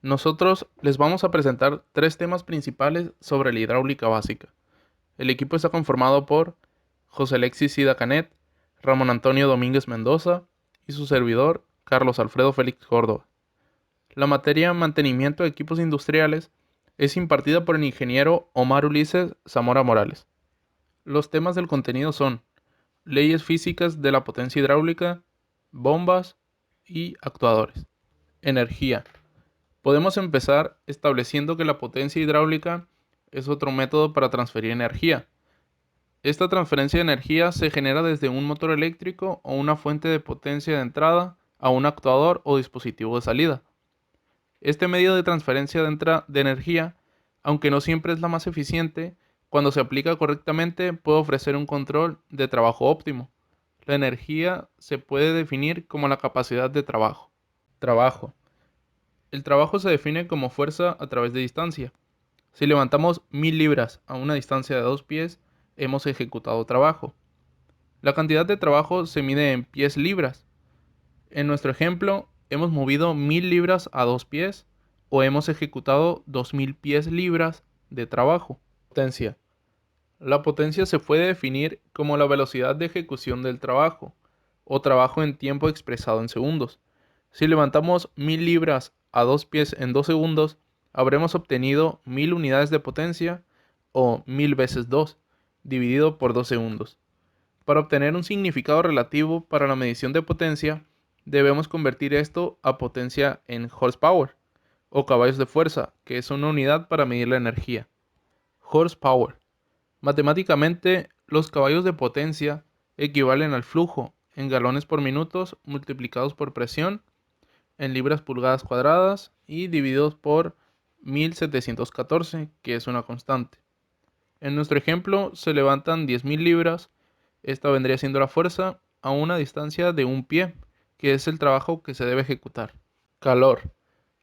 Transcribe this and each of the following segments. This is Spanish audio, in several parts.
Nosotros les vamos a presentar tres temas principales sobre la hidráulica básica. El equipo está conformado por José Alexis Sida Canet, Ramón Antonio Domínguez Mendoza y su servidor Carlos Alfredo Félix Córdoba. La materia Mantenimiento de Equipos Industriales es impartida por el ingeniero Omar Ulises Zamora Morales. Los temas del contenido son leyes físicas de la potencia hidráulica, bombas y actuadores. Energía. Podemos empezar estableciendo que la potencia hidráulica es otro método para transferir energía. Esta transferencia de energía se genera desde un motor eléctrico o una fuente de potencia de entrada a un actuador o dispositivo de salida. Este medio de transferencia de energía, aunque no siempre es la más eficiente, cuando se aplica correctamente puede ofrecer un control de trabajo óptimo. La energía se puede definir como la capacidad de trabajo. Trabajo. El trabajo se define como fuerza a través de distancia. Si levantamos 1000 libras a una distancia de 2 pies, hemos ejecutado trabajo. La cantidad de trabajo se mide en pies libras. En nuestro ejemplo, hemos movido 1000 libras a 2 pies o hemos ejecutado 2000 pies libras de trabajo. Potencia. La potencia se puede definir como la velocidad de ejecución del trabajo o trabajo en tiempo expresado en segundos. Si levantamos 1000 libras a 2 pies en 2 segundos, habremos obtenido 1000 unidades de potencia o 1000 veces 2, dividido por 2 segundos. Para obtener un significado relativo para la medición de potencia, debemos convertir esto a potencia en horsepower o caballos de fuerza, que es una unidad para medir la energía. Horsepower. Matemáticamente, los caballos de potencia equivalen al flujo en galones por minutos multiplicados por presión en libras pulgadas cuadradas y divididos por 1714, que es una constante. En nuestro ejemplo se levantan 10.000 libras, esta vendría siendo la fuerza a una distancia de un pie, que es el trabajo que se debe ejecutar. Calor.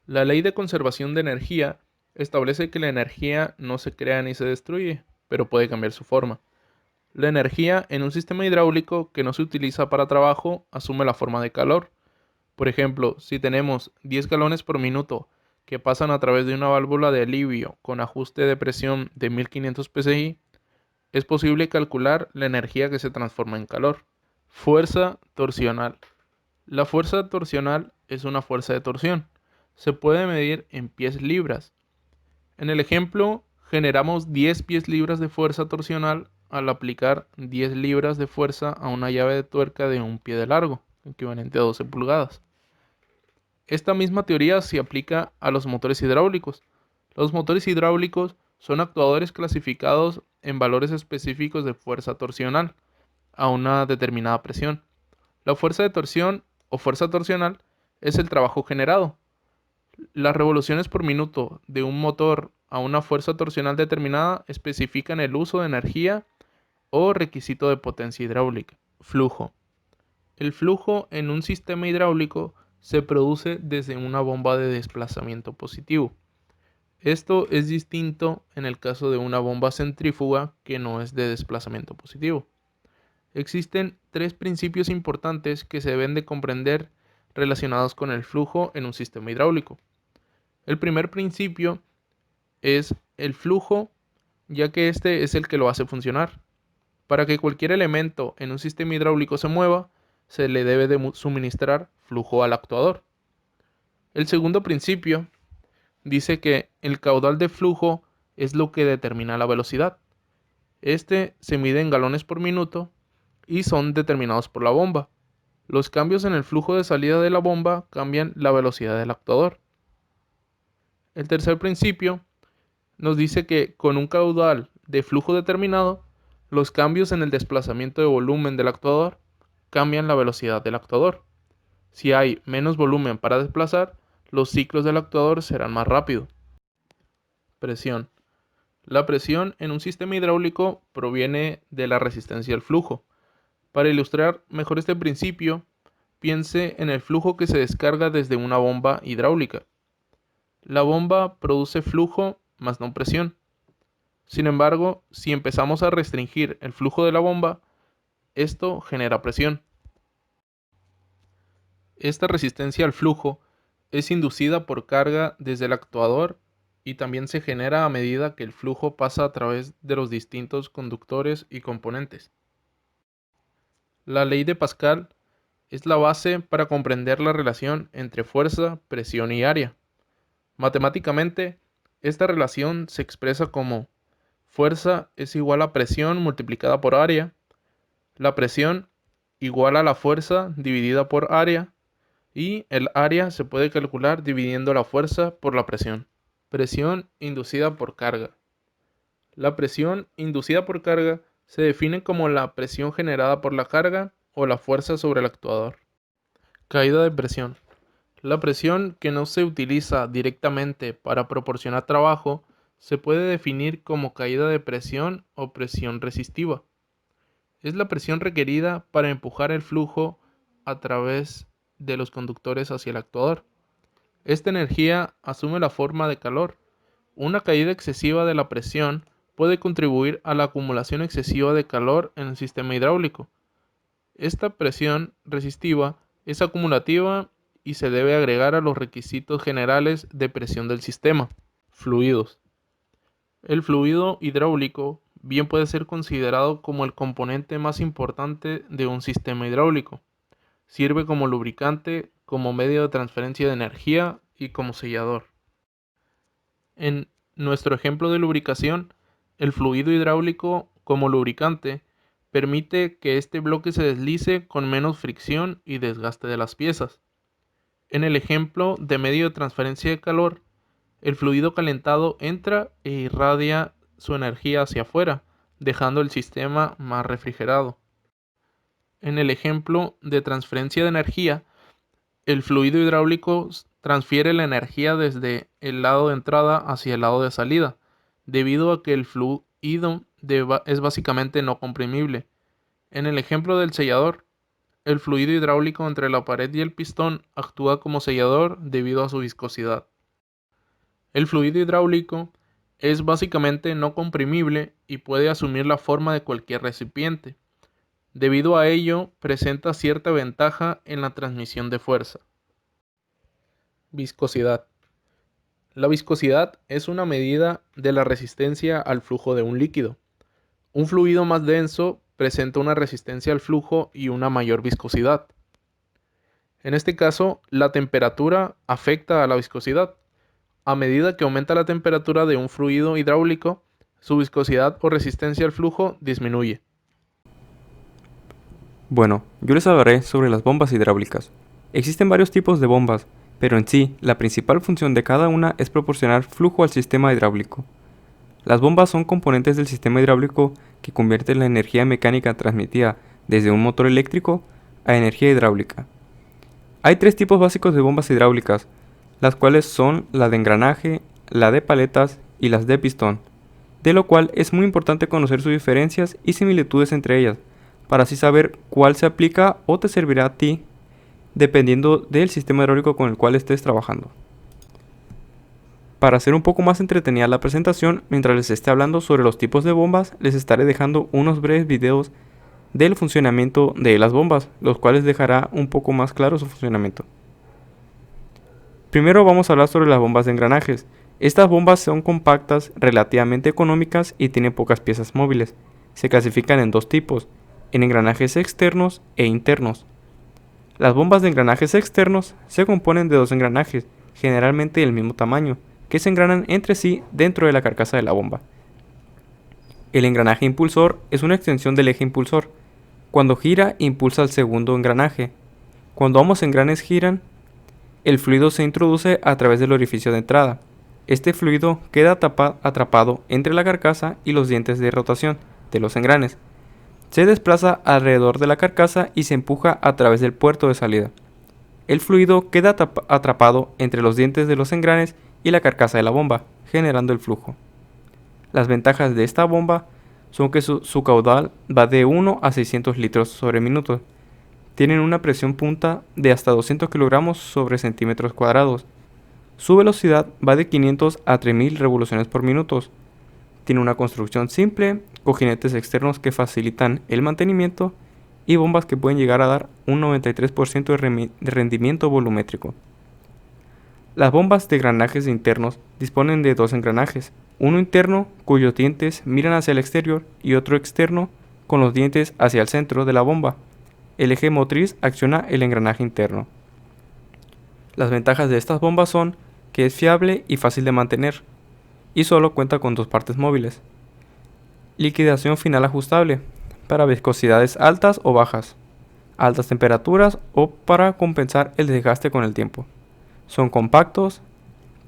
La ley de conservación de energía establece que la energía no se crea ni se destruye, pero puede cambiar su forma. La energía en un sistema hidráulico que no se utiliza para trabajo asume la forma de calor. Por ejemplo, si tenemos 10 galones por minuto que pasan a través de una válvula de alivio con ajuste de presión de 1500 psi, es posible calcular la energía que se transforma en calor. Fuerza torsional. La fuerza torsional es una fuerza de torsión. Se puede medir en pies libras. En el ejemplo, generamos 10 pies libras de fuerza torsional al aplicar 10 libras de fuerza a una llave de tuerca de un pie de largo, equivalente a 12 pulgadas. Esta misma teoría se aplica a los motores hidráulicos. Los motores hidráulicos son actuadores clasificados en valores específicos de fuerza torsional a una determinada presión. La fuerza de torsión o fuerza torsional es el trabajo generado. Las revoluciones por minuto de un motor a una fuerza torsional determinada especifican el uso de energía o requisito de potencia hidráulica. Flujo. El flujo en un sistema hidráulico se produce desde una bomba de desplazamiento positivo. Esto es distinto en el caso de una bomba centrífuga que no es de desplazamiento positivo. Existen tres principios importantes que se deben de comprender relacionados con el flujo en un sistema hidráulico. El primer principio es el flujo, ya que este es el que lo hace funcionar. Para que cualquier elemento en un sistema hidráulico se mueva, se le debe de suministrar flujo al actuador. El segundo principio dice que el caudal de flujo es lo que determina la velocidad. Este se mide en galones por minuto y son determinados por la bomba. Los cambios en el flujo de salida de la bomba cambian la velocidad del actuador. El tercer principio nos dice que con un caudal de flujo determinado, los cambios en el desplazamiento de volumen del actuador cambian la velocidad del actuador. Si hay menos volumen para desplazar, los ciclos del actuador serán más rápidos. Presión. La presión en un sistema hidráulico proviene de la resistencia al flujo. Para ilustrar mejor este principio, piense en el flujo que se descarga desde una bomba hidráulica. La bomba produce flujo, más no presión. Sin embargo, si empezamos a restringir el flujo de la bomba, esto genera presión. Esta resistencia al flujo es inducida por carga desde el actuador y también se genera a medida que el flujo pasa a través de los distintos conductores y componentes. La ley de Pascal es la base para comprender la relación entre fuerza, presión y área. Matemáticamente, esta relación se expresa como fuerza es igual a presión multiplicada por área, la presión igual a la fuerza dividida por área, y el área se puede calcular dividiendo la fuerza por la presión. Presión inducida por carga. La presión inducida por carga se define como la presión generada por la carga o la fuerza sobre el actuador. Caída de presión. La presión que no se utiliza directamente para proporcionar trabajo se puede definir como caída de presión o presión resistiva. Es la presión requerida para empujar el flujo a través de los conductores hacia el actuador. Esta energía asume la forma de calor. Una caída excesiva de la presión puede contribuir a la acumulación excesiva de calor en el sistema hidráulico. Esta presión resistiva es acumulativa y se debe agregar a los requisitos generales de presión del sistema. Fluidos. El fluido hidráulico bien puede ser considerado como el componente más importante de un sistema hidráulico. Sirve como lubricante, como medio de transferencia de energía y como sellador. En nuestro ejemplo de lubricación, el fluido hidráulico como lubricante permite que este bloque se deslice con menos fricción y desgaste de las piezas. En el ejemplo de medio de transferencia de calor, el fluido calentado entra e irradia su energía hacia afuera, dejando el sistema más refrigerado. En el ejemplo de transferencia de energía, el fluido hidráulico transfiere la energía desde el lado de entrada hacia el lado de salida, debido a que el fluido es básicamente no comprimible. En el ejemplo del sellador, el fluido hidráulico entre la pared y el pistón actúa como sellador debido a su viscosidad. El fluido hidráulico es básicamente no comprimible y puede asumir la forma de cualquier recipiente. Debido a ello, presenta cierta ventaja en la transmisión de fuerza. Viscosidad. La viscosidad es una medida de la resistencia al flujo de un líquido. Un fluido más denso presenta una resistencia al flujo y una mayor viscosidad. En este caso, la temperatura afecta a la viscosidad. A medida que aumenta la temperatura de un fluido hidráulico, su viscosidad o resistencia al flujo disminuye. Bueno, yo les hablaré sobre las bombas hidráulicas. Existen varios tipos de bombas, pero en sí, la principal función de cada una es proporcionar flujo al sistema hidráulico. Las bombas son componentes del sistema hidráulico que convierten la energía mecánica transmitida desde un motor eléctrico a energía hidráulica. Hay tres tipos básicos de bombas hidráulicas, las cuales son la de engranaje, la de paletas y las de pistón, de lo cual es muy importante conocer sus diferencias y similitudes entre ellas, para así saber cuál se aplica o te servirá a ti, dependiendo del sistema hidráulico con el cual estés trabajando. Para hacer un poco más entretenida la presentación, mientras les esté hablando sobre los tipos de bombas, les estaré dejando unos breves videos del funcionamiento de las bombas, los cuales dejará un poco más claro su funcionamiento. Primero vamos a hablar sobre las bombas de engranajes. Estas bombas son compactas, relativamente económicas y tienen pocas piezas móviles. Se clasifican en dos tipos, en engranajes externos e internos. Las bombas de engranajes externos se componen de dos engranajes, generalmente del mismo tamaño, que se engranan entre sí dentro de la carcasa de la bomba. El engranaje impulsor es una extensión del eje impulsor. Cuando gira, impulsa al segundo engranaje. Cuando ambos engranes giran, el fluido se introduce a través del orificio de entrada. Este fluido queda atrapado entre la carcasa y los dientes de rotación de los engranes. Se desplaza alrededor de la carcasa y se empuja a través del puerto de salida. El fluido queda atrapado entre los dientes de los engranes y la carcasa de la bomba, generando el flujo. Las ventajas de esta bomba son que su caudal va de 1 a 600 litros sobre minuto. Tienen una presión punta de hasta 200 kilogramos sobre centímetros cuadrados. Su velocidad va de 500 a 3000 revoluciones por minuto. Tiene una construcción simple, cojinetes externos que facilitan el mantenimiento y bombas que pueden llegar a dar un 93% de rendimiento volumétrico. Las bombas de engranajes internos disponen de dos engranajes, uno interno cuyos dientes miran hacia el exterior y otro externo con los dientes hacia el centro de la bomba. El eje motriz acciona el engranaje interno. Las ventajas de estas bombas son que es fiable y fácil de mantener, y solo cuenta con dos partes móviles. Liquidación final ajustable, para viscosidades altas o bajas, altas temperaturas o para compensar el desgaste con el tiempo. Son compactos,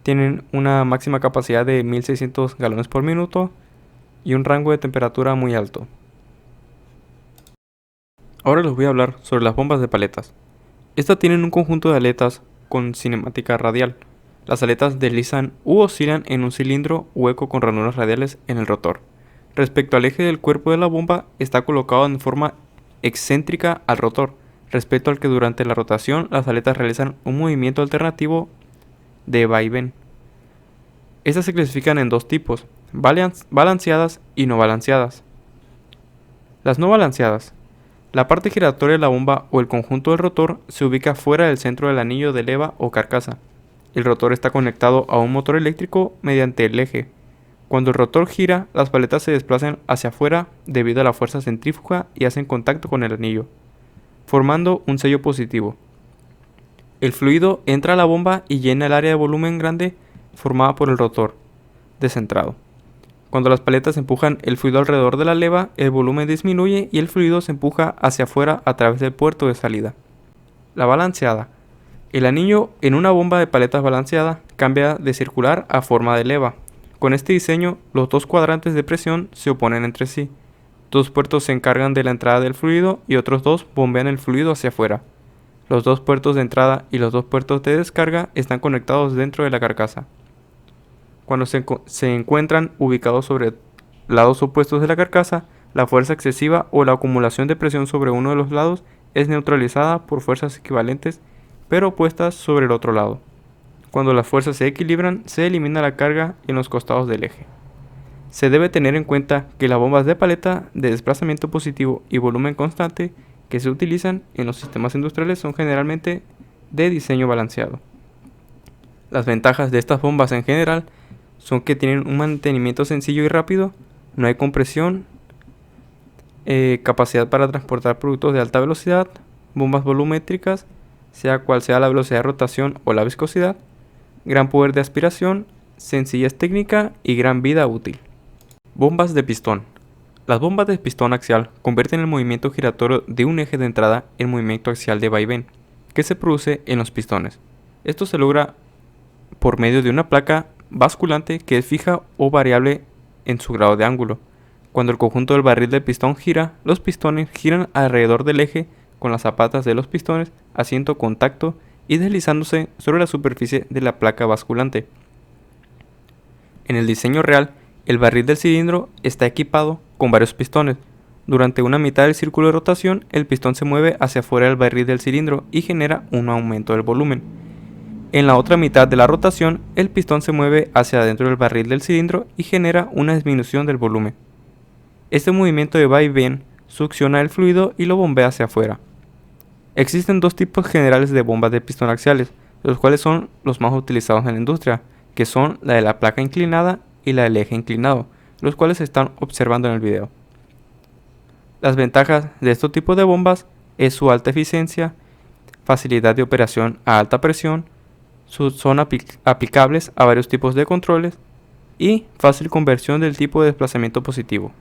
tienen una máxima capacidad de 1600 galones por minuto y un rango de temperatura muy alto. Ahora les voy a hablar sobre las bombas de paletas. Estas tienen un conjunto de aletas con cinemática radial. Las aletas deslizan u oscilan en un cilindro hueco con ranuras radiales en el rotor. Respecto al eje del cuerpo de la bomba, está colocado en forma excéntrica al rotor, respecto al que durante la rotación las aletas realizan un movimiento alternativo de vaivén. Estas se clasifican en dos tipos, balanceadas y no balanceadas. Las no balanceadas. La parte giratoria de la bomba o el conjunto del rotor se ubica fuera del centro del anillo de leva o carcasa. El rotor está conectado a un motor eléctrico mediante el eje. Cuando el rotor gira, las paletas se desplazan hacia afuera debido a la fuerza centrífuga y hacen contacto con el anillo, formando un sello positivo. El fluido entra a la bomba y llena el área de volumen grande formada por el rotor descentrado. Cuando las paletas empujan el fluido alrededor de la leva, el volumen disminuye y el fluido se empuja hacia afuera a través del puerto de salida. La balanceada. El anillo en una bomba de paletas balanceada cambia de circular a forma de leva. Con este diseño, los dos cuadrantes de presión se oponen entre sí. Dos puertos se encargan de la entrada del fluido y otros dos bombean el fluido hacia afuera. Los dos puertos de entrada y los dos puertos de descarga están conectados dentro de la carcasa. Cuando se encuentran ubicados sobre lados opuestos de la carcasa, la fuerza excesiva o la acumulación de presión sobre uno de los lados es neutralizada por fuerzas equivalentes pero opuestas sobre el otro lado. Cuando las fuerzas se equilibran, se elimina la carga en los costados del eje. Se debe tener en cuenta que las bombas de paleta de desplazamiento positivo y volumen constante que se utilizan en los sistemas industriales son generalmente de diseño balanceado. Las ventajas de estas bombas en general son que tienen un mantenimiento sencillo y rápido, no hay compresión, capacidad para transportar productos de alta velocidad, bombas volumétricas, sea cual sea la velocidad de rotación o la viscosidad, gran poder de aspiración, sencillez técnica y gran vida útil. Bombas de pistón. Las bombas de pistón axial convierten el movimiento giratorio de un eje de entrada en movimiento axial de vaivén, que se produce en los pistones. Esto se logra por medio de una placa basculante que es fija o variable en su grado de ángulo. Cuando el conjunto del barril del pistón gira, los pistones giran alrededor del eje con las zapatas de los pistones haciendo contacto y deslizándose sobre la superficie de la placa basculante. En el diseño real, el barril del cilindro está equipado con varios pistones. Durante una mitad del círculo de rotación, el pistón se mueve hacia afuera del barril del cilindro y genera un aumento del volumen. En la otra mitad de la rotación, el pistón se mueve hacia adentro del barril del cilindro y genera una disminución del volumen. Este movimiento de vaivén succiona el fluido y lo bombea hacia afuera. Existen dos tipos generales de bombas de pistón axiales, los cuales son los más utilizados en la industria, que son la de la placa inclinada y la del eje inclinado, los cuales se están observando en el video. Las ventajas de estos tipos de bombas es su alta eficiencia, facilidad de operación a alta presión, son aplicables a varios tipos de controles y fácil conversión del tipo de desplazamiento positivo.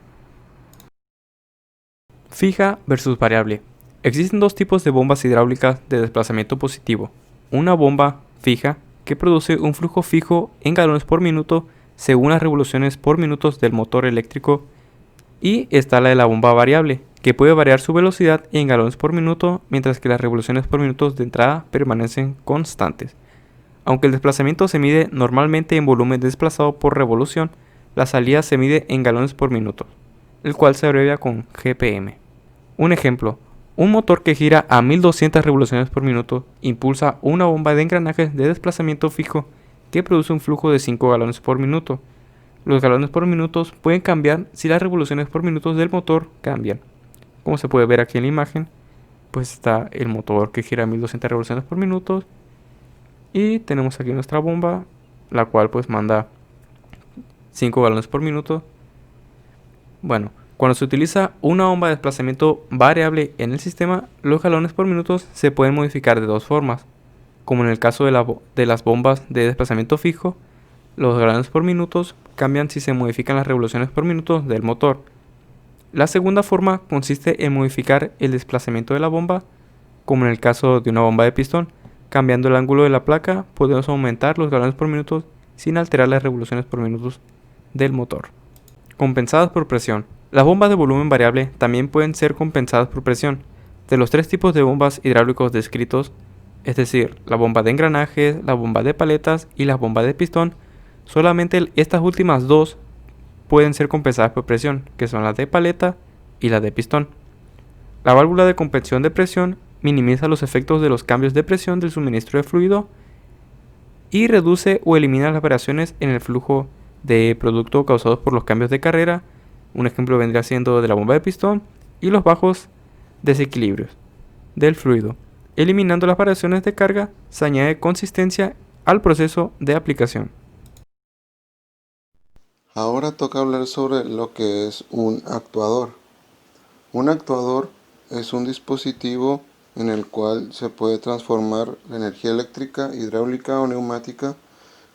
Fija versus variable. Existen dos tipos de bombas hidráulicas de desplazamiento positivo. Una bomba fija que produce un flujo fijo en galones por minuto según las revoluciones por minuto del motor eléctrico, y está la de la bomba variable que puede variar su velocidad en galones por minuto mientras que las revoluciones por minuto de entrada permanecen constantes. Aunque el desplazamiento se mide normalmente en volumen desplazado por revolución, la salida se mide en galones por minuto, el cual se abrevia con GPM. Un ejemplo, un motor que gira a 1200 revoluciones por minuto impulsa una bomba de engranajes de desplazamiento fijo que produce un flujo de 5 galones por minuto. Los galones por minuto pueden cambiar si las revoluciones por minuto del motor cambian. Como se puede ver aquí en la imagen, pues está el motor que gira a 1200 revoluciones por minuto Y tenemos aquí nuestra bomba, la cual pues manda 5 galones por minuto. Bueno, cuando se utiliza una bomba de desplazamiento variable en el sistema, los galones por minuto se pueden modificar de dos formas. Como en el caso de las bombas de desplazamiento fijo, los galones por minuto cambian si se modifican las revoluciones por minuto del motor. La segunda forma consiste en modificar el desplazamiento de la bomba, como en el caso de una bomba de pistón. Cambiando el ángulo de la placa, podemos aumentar los galones por minuto sin alterar las revoluciones por minuto del motor. Compensadas por presión. Las bombas de volumen variable también pueden ser compensadas por presión. De los tres tipos de bombas hidráulicos descritos, es decir, la bomba de engranajes, la bomba de paletas y la bomba de pistón, solamente estas últimas dos pueden ser compensadas por presión, que son las de paleta y las de pistón. La válvula de contención de presión minimiza los efectos de los cambios de presión del suministro de fluido y reduce o elimina las variaciones en el flujo de producto causados por los cambios de carrera. Un ejemplo vendría siendo de la bomba de pistón y los bajos desequilibrios del fluido. Eliminando las variaciones de carga, se añade consistencia al proceso de aplicación. Ahora toca hablar sobre lo que es un actuador. Un actuador es un dispositivo en el cual se puede transformar la energía eléctrica, hidráulica o neumática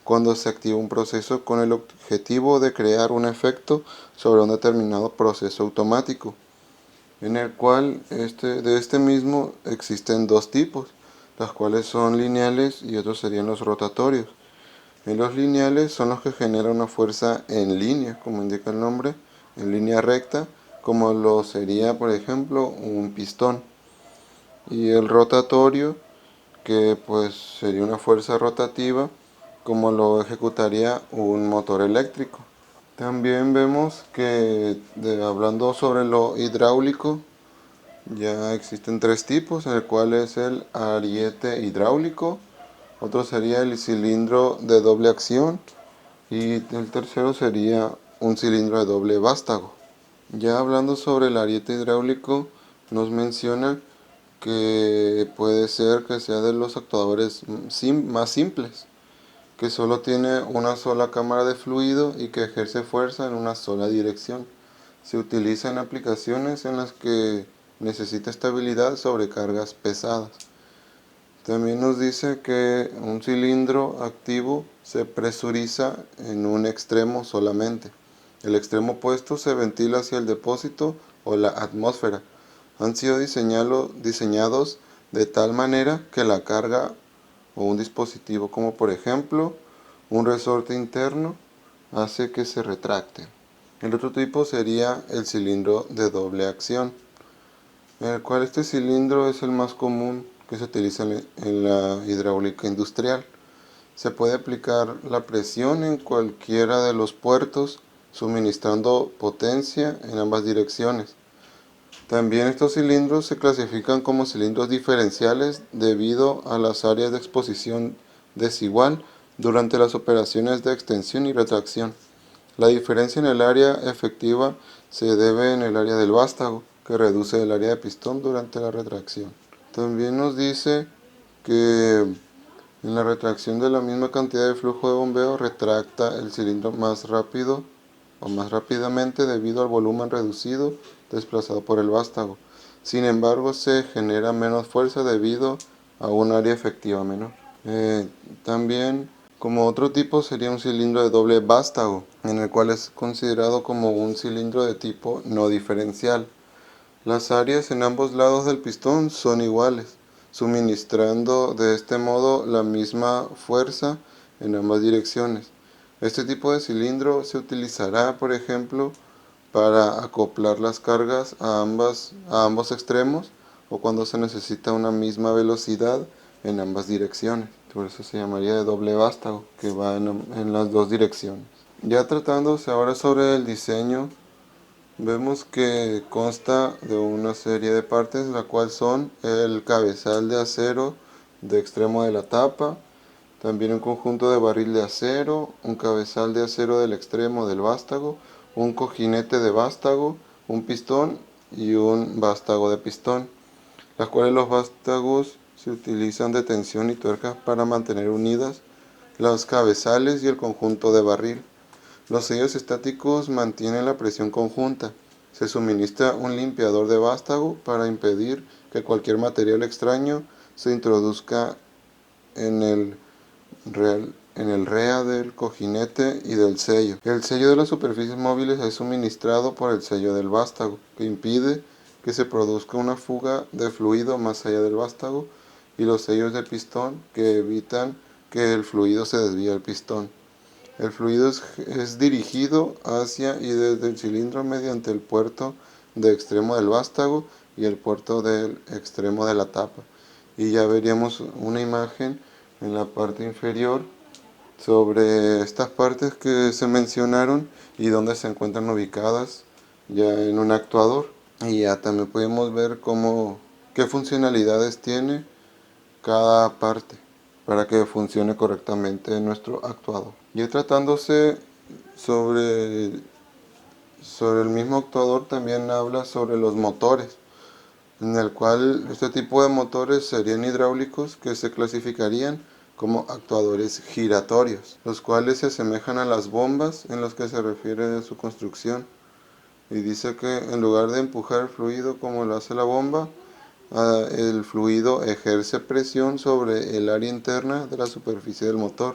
cuando se activa un proceso con el objetivo de crear un efecto sobre un determinado proceso automático, en el cual de este mismo existen dos tipos, las cuales son lineales y otros serían los rotatorios. En los lineales son los que generan una fuerza en línea, como indica el nombre, en línea recta, como lo sería, por ejemplo, un pistón. Y el rotatorio, que pues sería una fuerza rotativa, como lo ejecutaría un motor eléctrico. También vemos que, hablando sobre lo hidráulico, ya existen tres tipos, el cual es el ariete hidráulico, otro sería el cilindro de doble acción y el tercero sería un cilindro de doble vástago. Ya hablando sobre el ariete hidráulico, nos menciona que puede ser que sea de los actuadores más simples, que solo tiene una sola cámara de fluido y que ejerce fuerza en una sola dirección. Se utiliza en aplicaciones en las que necesita estabilidad sobre cargas pesadas. También nos dice que un cilindro activo se presuriza en un extremo solamente. El extremo opuesto se ventila hacia el depósito o la atmósfera. Han sido diseñados de tal manera que la carga o un dispositivo como por ejemplo un resorte interno hace que se retracte. El otro tipo sería el cilindro de doble acción, en el cual este cilindro es el más común que se utiliza en la hidráulica industrial. Se puede aplicar la presión en cualquiera de los puertos, suministrando potencia en ambas direcciones. También estos cilindros se clasifican como cilindros diferenciales debido a las áreas de exposición desigual durante las operaciones de extensión y retracción. La diferencia en el área efectiva se debe en el área del vástago, que reduce el área de pistón durante la retracción. También nos dice que en la retracción de la misma cantidad de flujo de bombeo retracta el cilindro más rápido o más rápidamente debido al volumen reducido desplazado por el vástago. Sin embargo, se genera menos fuerza debido a un área efectiva menor. También, como otro tipo, sería un cilindro de doble vástago, en el cual es considerado como un cilindro de tipo no diferencial. Las áreas en ambos lados del pistón son iguales, suministrando de este modo la misma fuerza en ambas direcciones. Este tipo de cilindro se utilizará, por ejemplo, para acoplar las cargas a ambos extremos o cuando se necesita una misma velocidad en ambas direcciones. Por eso se llamaría de doble vástago, que va en las dos direcciones. Ya tratándose ahora sobre el diseño, vemos que consta de una serie de partes, la cual son el cabezal de acero de extremo de la tapa, también un conjunto de barril de acero, un cabezal de acero del extremo del vástago, un cojinete de vástago, un pistón y un vástago de pistón, las cuales los vástagos se utilizan de tensión y tuercas para mantener unidas los cabezales y el conjunto de barril. Los sellos estáticos mantienen la presión conjunta. Se suministra un limpiador de vástago para impedir que cualquier material extraño se introduzca en el rea del cojinete y del sello. El sello de las superficies móviles es suministrado por el sello del vástago, que impide que se produzca una fuga de fluido más allá del vástago, y los sellos de pistón, que evitan que el fluido se desvíe al pistón. El fluido es dirigido hacia y desde el cilindro mediante el puerto de extremo del vástago y el puerto del extremo de la tapa. Y ya veríamos una imagen en la parte inferior sobre estas partes que se mencionaron y dónde se encuentran ubicadas ya en un actuador. Y ya también podemos ver qué funcionalidades tiene cada parte para que funcione correctamente nuestro actuador. Y tratándose sobre el mismo actuador, también habla sobre los motores, en el cual este tipo de motores serían hidráulicos, que se clasificarían como actuadores giratorios, los cuales se asemejan a las bombas en las que se refiere de su construcción. Y dice que en lugar de empujar el fluido como lo hace la bomba, el fluido ejerce presión sobre el área interna de la superficie del motor,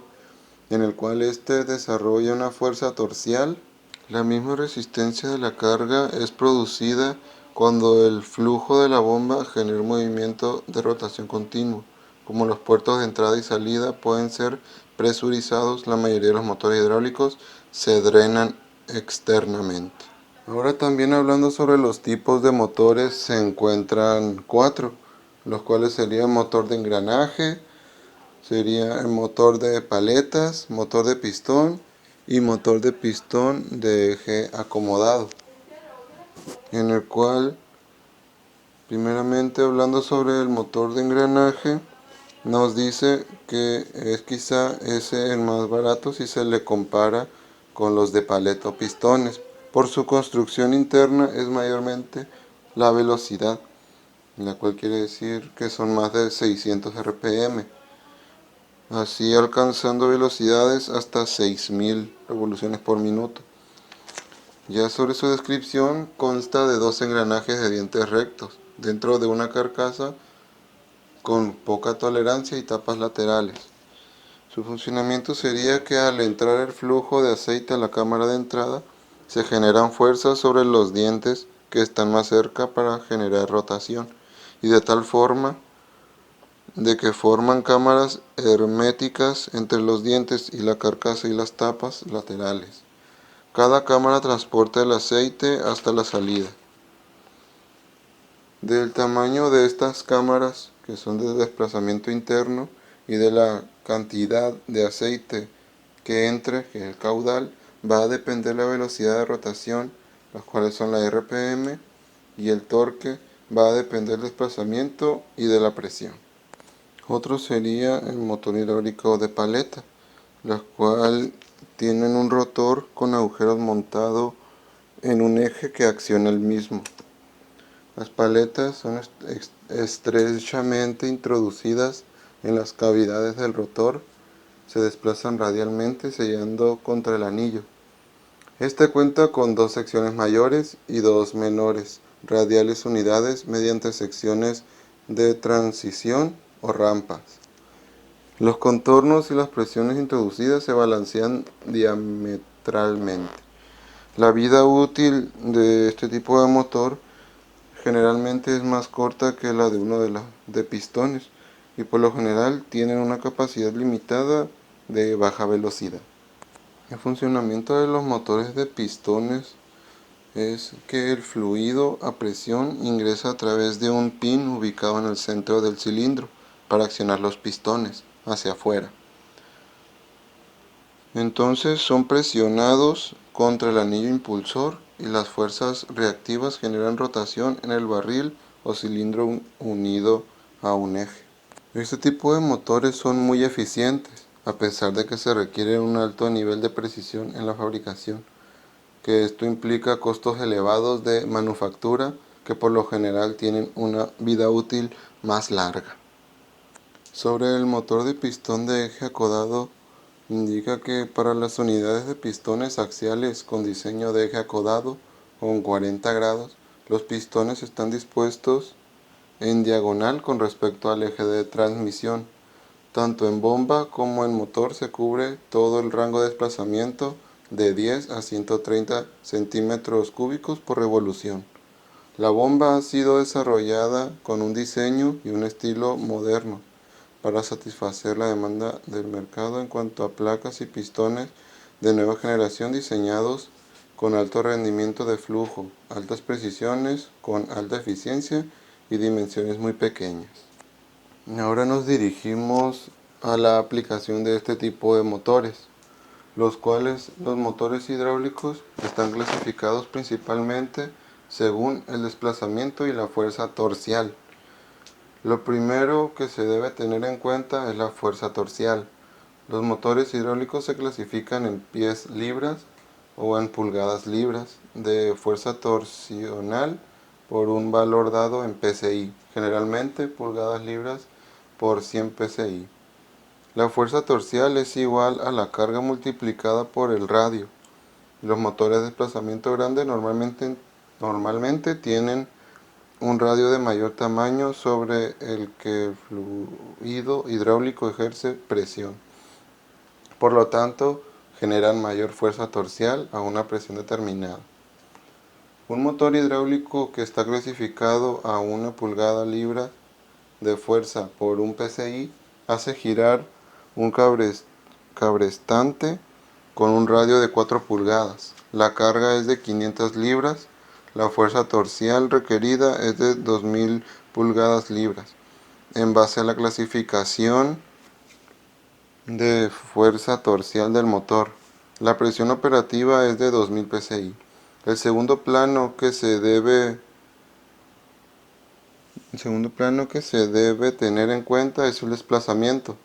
en el cual éste desarrolla una fuerza torcial. La misma resistencia de la carga es producida cuando el flujo de la bomba genera un movimiento de rotación continuo. Como los puertos de entrada y salida pueden ser presurizados, la mayoría de los motores hidráulicos se drenan externamente. Ahora también hablando sobre los tipos de motores, se encuentran 4, los cuales serían motor de engranaje, sería el motor de paletas, motor de pistón y motor de pistón de eje acomodado, en el cual, primeramente hablando sobre el motor de engranaje, nos dice que es quizá ese el más barato si se le compara con los de paleta o pistones. Por su construcción interna es mayormente la velocidad, la cual quiere decir que son más de 600 RPM, así alcanzando velocidades hasta 6000 revoluciones por minuto. Ya sobre su descripción, consta de 2 engranajes de dientes rectos dentro de una carcasa con poca tolerancia y tapas laterales. Su funcionamiento sería que al entrar el flujo de aceite a la cámara de entrada, se generan fuerzas sobre los dientes que están más cerca para generar rotación, y de tal forma de que forman cámaras herméticas entre los dientes y la carcasa y las tapas laterales. Cada cámara transporta el aceite hasta la salida. Del tamaño de estas cámaras, que son de desplazamiento interno, y de la cantidad de aceite que entre, que es el caudal, va a depender la velocidad de rotación, las cuales son la RPM, y el torque va a depender del desplazamiento y de la presión. Otro sería el motor hidráulico de paleta, las cuales tienen un rotor con agujeros montado en un eje que acciona el mismo. Las paletas son estrechamente introducidas en las cavidades del rotor, se desplazan radialmente sellando contra el anillo. Este cuenta con 2 secciones mayores y 2 menores, radiales unidades mediante secciones de transición o rampas. Los contornos y las presiones introducidas se balancean diametralmente. La vida útil de este tipo de motor generalmente es más corta que la de uno de pistones, y por lo general tienen una capacidad limitada de baja velocidad. El funcionamiento de los motores de pistones es que el fluido a presión ingresa a través de un pin ubicado en el centro del cilindro para accionar los pistones hacia afuera. Entonces son presionados contra el anillo impulsor y las fuerzas reactivas generan rotación en el barril o cilindro unido a un eje. Este tipo de motores son muy eficientes, a pesar de que se requiere un alto nivel de precisión en la fabricación, que esto implica costos elevados de manufactura que por lo general tienen una vida útil más larga. Sobre el motor de pistón de eje acodado, indica que para las unidades de pistones axiales con diseño de eje acodado con 40 grados, los pistones están dispuestos en diagonal con respecto al eje de transmisión. Tanto en bomba como en motor se cubre todo el rango de desplazamiento de 10 a 130 centímetros cúbicos por revolución. La bomba ha sido desarrollada con un diseño y un estilo moderno para satisfacer la demanda del mercado en cuanto a placas y pistones de nueva generación diseñados con alto rendimiento de flujo, altas precisiones, con alta eficiencia y dimensiones muy pequeñas. Ahora nos dirigimos a la aplicación de este tipo de motores, los cuales los motores hidráulicos están clasificados principalmente según el desplazamiento y la fuerza torcial. Lo primero que se debe tener en cuenta es la fuerza torcial. Los motores hidráulicos se clasifican en pies libras o en pulgadas libras de fuerza torsional por un valor dado en PSI, generalmente pulgadas libras por 100 PSI. La fuerza torcial es igual a la carga multiplicada por el radio. Los motores de desplazamiento grande normalmente tienen un radio de mayor tamaño sobre el que el fluido hidráulico ejerce presión. Por lo tanto, generan mayor fuerza torcial a una presión determinada. Un motor hidráulico que está clasificado a 1 pulgada libra de fuerza por un PSI hace girar un cabrestante con un radio de 4 pulgadas. La carga es de 500 libras. La fuerza torcial requerida es de 2000 pulgadas libras. En base a la clasificación de fuerza torcial del motor, la presión operativa es de 2000 psi. El segundo plano que se debe tener en cuenta es el desplazamiento.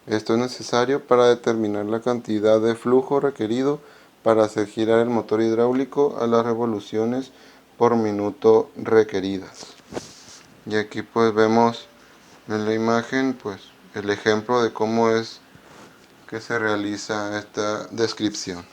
Esto es necesario para determinar la cantidad de flujo requerido para hacer girar el motor hidráulico a las revoluciones por minuto requeridas. Y aquí pues vemos en la imagen pues el ejemplo de cómo es que se realiza esta descripción.